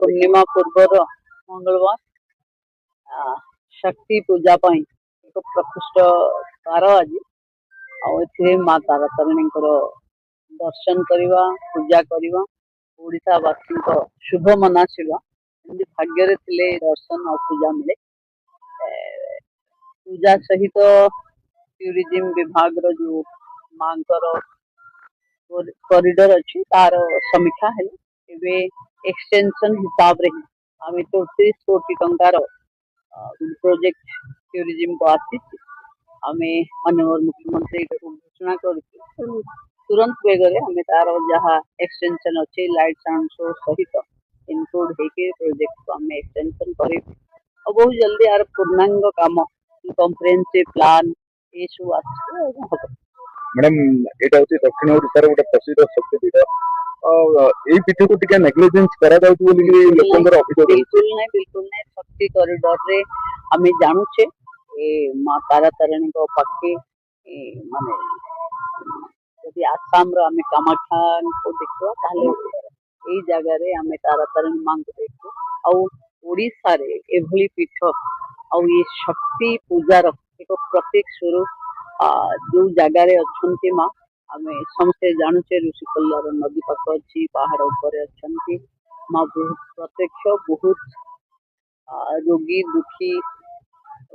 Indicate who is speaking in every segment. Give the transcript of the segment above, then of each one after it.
Speaker 1: पूर्णिमा पूर्वर मंगलवार शक्ति पूजा एक प्रकृष्ट कार आज माँ तारा तारिणी दर्शन करवा पूजा करवा ओडावासी शुभ मनासिबा भाग्य दर्शन और पूजा मिले पूजा सहित टूरिज्म विभाग रो जो माँ कॉरिडोर अच्छी तार समीक्षा है एक्सटेंशन हिसाब रे आम 30 कोटी टंकार प्रोजेक्ट टूरिज्म को आसी आम माननीय मुख्यमंत्री घोषणा कर तुरंत बेगर आम तार जहाँ एक्सटेंशन अच्छे लाइट साउंड शो सहित इनक्लूड होके प्रोजेक्ट को आम एक्सटेंशन कर बहुत जल्दी यार पूर्णांग काम कम्प्रेहेंसिव प्लान ये सब आस
Speaker 2: मैडम एटा होची दक्षिण ओडिसा रे गोटे प्रसिद्ध शक्तिपीठ एई पीठ को टिके नेग्लिजेंस करा जाउत बोली लोकंकर अभियोग
Speaker 1: बिल्कुल नहीं शक्ति कॉरिडोर रे आमे जानू छे ए मां तारा तारिणी को पाखे माने यदि आसाम रो आमे कामाख्या को देखो ताले एई जगह रे आमे तारा तारिणी मां को देखो आ ओडिसा रे एभली पीठ आ ये शक्ति पूजार एक प्रतीक स्वरूप जो जगार अच्छा माँ आम समस्ते जानूचे ऋषिकल्लार नदी पाख अच्छी पहाड़ उपर अच्छा माँ बहुत प्रत्यक्ष बहुत रोगी दुखी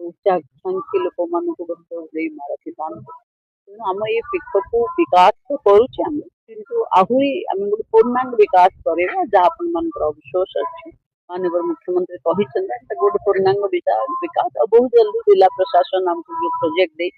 Speaker 1: उच्चाकांक्षी लोक मान माँ रखिता तेणु आम ये पीठ को विकास तो करुचे किंतु आहरी आम गोटे पूर्णांग विकास करवा जहाँ आपण मान अविश्वास अच्छे माननीय मुख्यमंत्री गोटे पूर्णांग विकास बहुत जल्दी जिला प्रशासन आमको जो प्रोजेक्ट दे